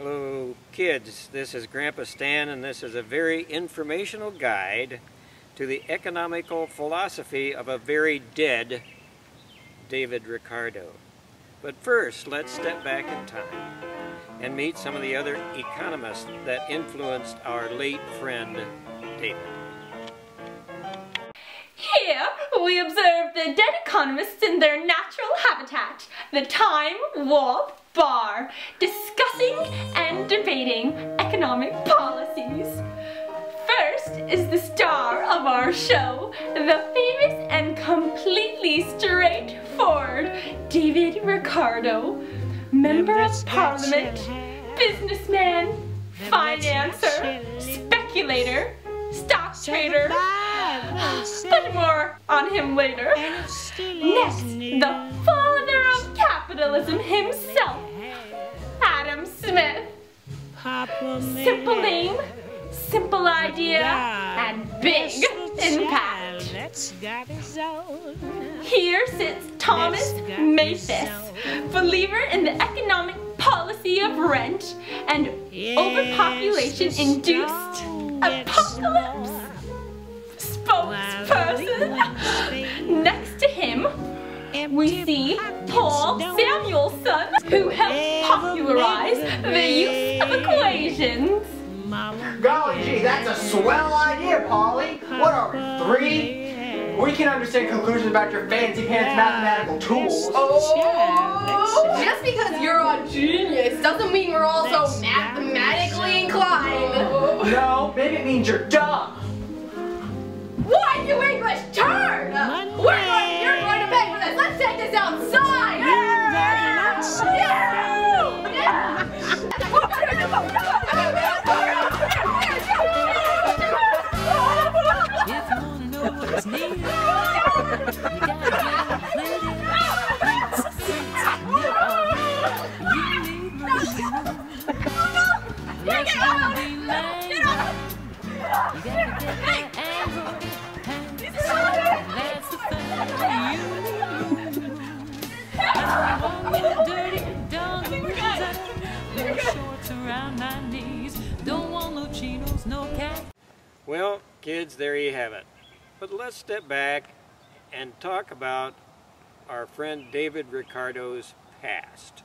Hello kids, this is Grandpa Stan and this is a very informational guide to the economical philosophy of a very dead David Ricardo. But first, let's step back in time and meet some of the other economists that influenced our late friend David. Here we observe the dead economists in their natural habitat, the Time Warp Bar, discussing and debating economic policies. First is the star of our show, the famous and completely straightforward David Ricardo, Member of Parliament, businessman, financer, speculator, stock trader, but more on him later. Next, the father of capitalism himself, Adam Smith. Simple name, simple idea, and big impact. Here sits Thomas Mathis, believer in the economic policy of rent and overpopulation-induced apocalypse spokesperson. Next to him, we see Paul Samuelson, who helped popularize the use of equations. Golly gee, that's a swell idea, Polly. What are we, 3? We can understand conclusions about your fancy pants mathematical tools. Oh, just because you're a genius doesn't mean we're also mathematically inclined. No, maybe it means you're dumb. Why, you English turd! You're going to pay for this. Let's take this outside. Well, kids, there you have it. But let's step back and talk about our friend David Ricardo's past.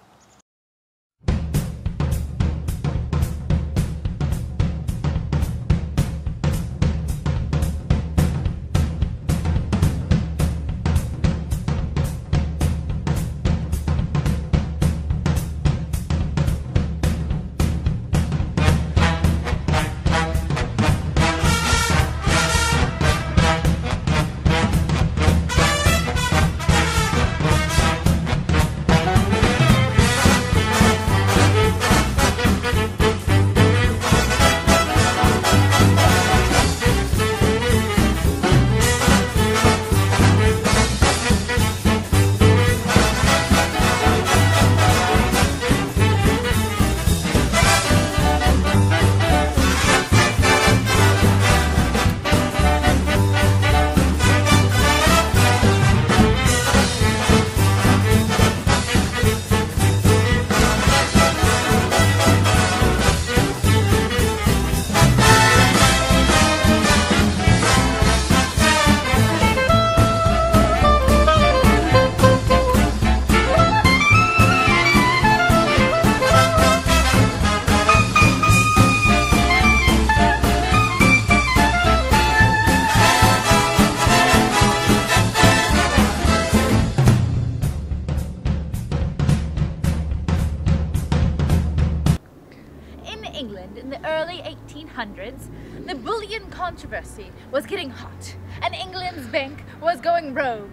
In the early 1800s, the bullion controversy was getting hot, and England's bank was going rogue,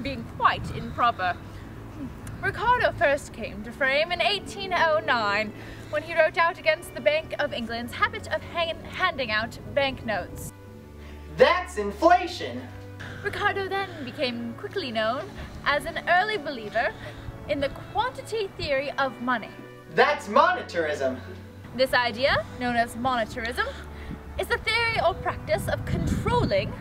being quite improper. Ricardo first came to fame in 1809 when he wrote out against the Bank of England's habit of handing out banknotes. That's inflation. Ricardo then became quickly known as an early believer in the quantity theory of money. That's monetarism. This idea, known as monetarism, is the theory or practice of controlling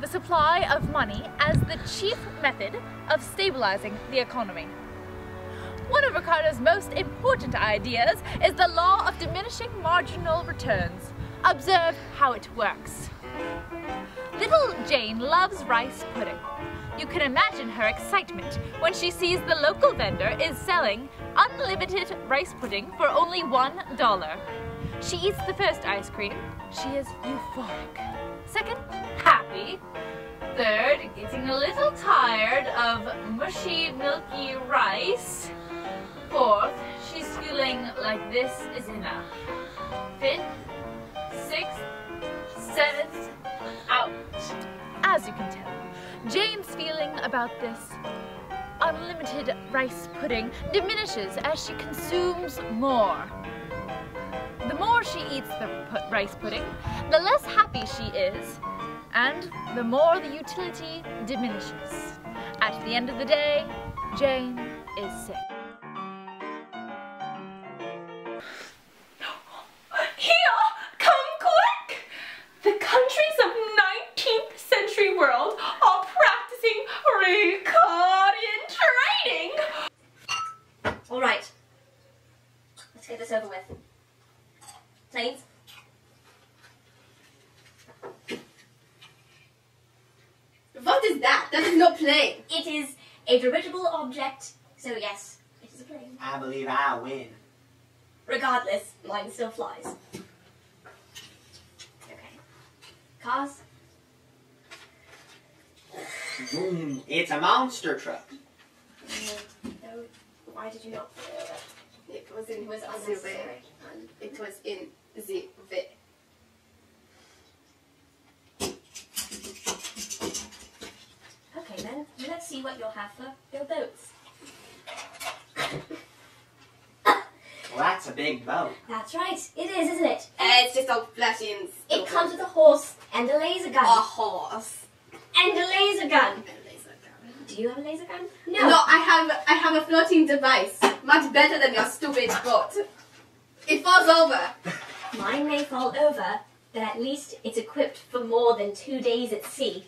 the supply of money as the chief method of stabilizing the economy. One of Ricardo's most important ideas is the law of diminishing marginal returns. Observe how it works. Little Jane loves rice pudding. You can imagine her excitement when she sees the local vendor is selling unlimited rice pudding for only $1. She eats the first ice cream. She is euphoric. Second, happy. Third, getting a little tired of mushy, milky rice. Fourth, she's feeling like this is enough. Fifth, sixth, seventh, out. As you can tell, Jane's feeling about this unlimited rice pudding diminishes as she consumes more. The more she eats the rice pudding, the less happy she is, and the more the utility diminishes. At the end of the day, Jane is sick. Here, come quick! The countries of 19th century world are practicing Ricardian trading! All right, let's get this over with. Planes? What is that? That is not plane. It is a dirigible object, so yes, it is a plane. I believe I win. Regardless, mine still flies. Okay. Cars? It's a monster truck. No, why did you not follow it? It was in It was the unnecessary. way. It was in the way. Okay then, let's see what you'll have for your boats. Well, that's a big boat. That's right, it is, isn't it? It's just all flashy and It comes with a horse and a laser gun. a horse. And a laser gun. And a laser gun. Do you have a laser gun? No, I have a floating device. Much better than your stupid boat. It falls over. Mine may fall over, but at least it's equipped for more than 2 days at sea.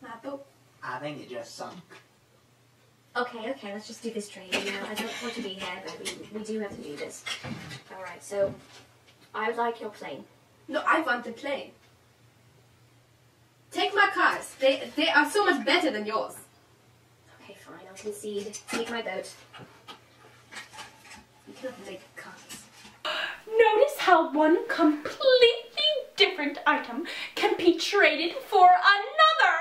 My boat. I think it just sunk. Okay, let's just do this trade. You know, I don't want to be here, but we do have to do this. Alright, so I would like your plane. No, I want the plane. Take my cars. They are so much better than yours. Okay, fine, I'll concede. Take my boat. You cannot take cars. Notice how one completely different item can be traded for another,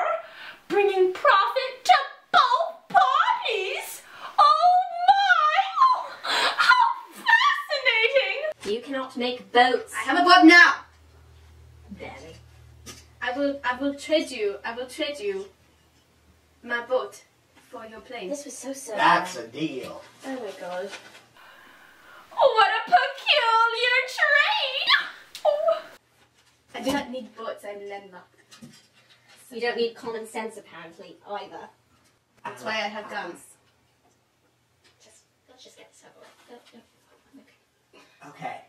bringing profit to both parties. Oh my! How fascinating! You cannot make boats. I have a boat now. Barely. I will trade you my boat for your plane. This was so sad. That's a deal. Oh my god. What a peculiar trade! Oh. I do not need boats, I'm landlocked. You don't need common sense apparently either. That's why I have guns. Let's just get this over with. Okay.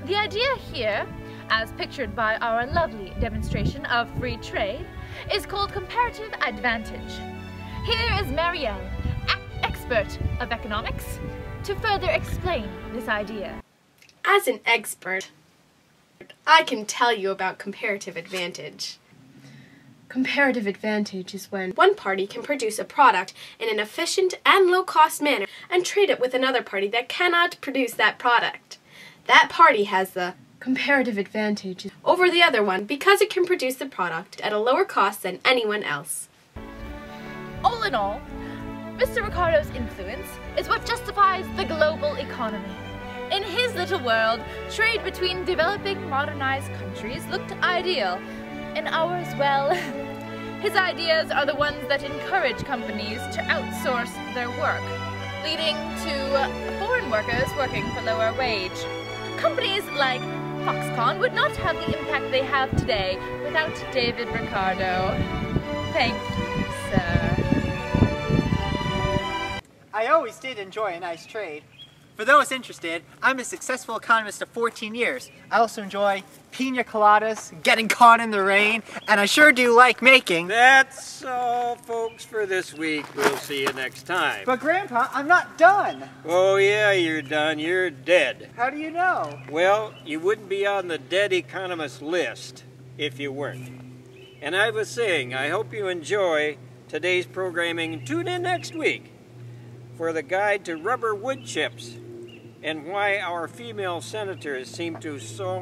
The idea here, as pictured by our lovely demonstration of free trade, is called comparative advantage. Here is Marielle, expert of economics, to further explain this idea. As an expert, I can tell you about comparative advantage. Comparative advantage is when one party can produce a product in an efficient and low-cost manner and trade it with another party that cannot produce that product. That party has the comparative advantage over the other one because it can produce the product at a lower cost than anyone else. All in all, Mr. Ricardo's influence is what justifies the global economy. In his little world, trade between developing, modernized countries looked ideal. In ours, well, his ideas are the ones that encourage companies to outsource their work, leading to foreign workers working for lower wage. Companies like Foxconn would not have the impact they have today without David Ricardo. Thank you, sir. I always did enjoy a nice trade. For those interested, I'm a successful economist of 14 years. I also enjoy pina coladas, getting caught in the rain, and I sure do like making... That's all, folks, for this week. We'll see you next time. But Grandpa, I'm not done. Oh yeah, you're done. You're dead. How do you know? Well, you wouldn't be on the dead economist list if you weren't. And I was saying, I hope you enjoy today's programming. Tune in next week for the guide to rubber wood chips and why our female senators seem to so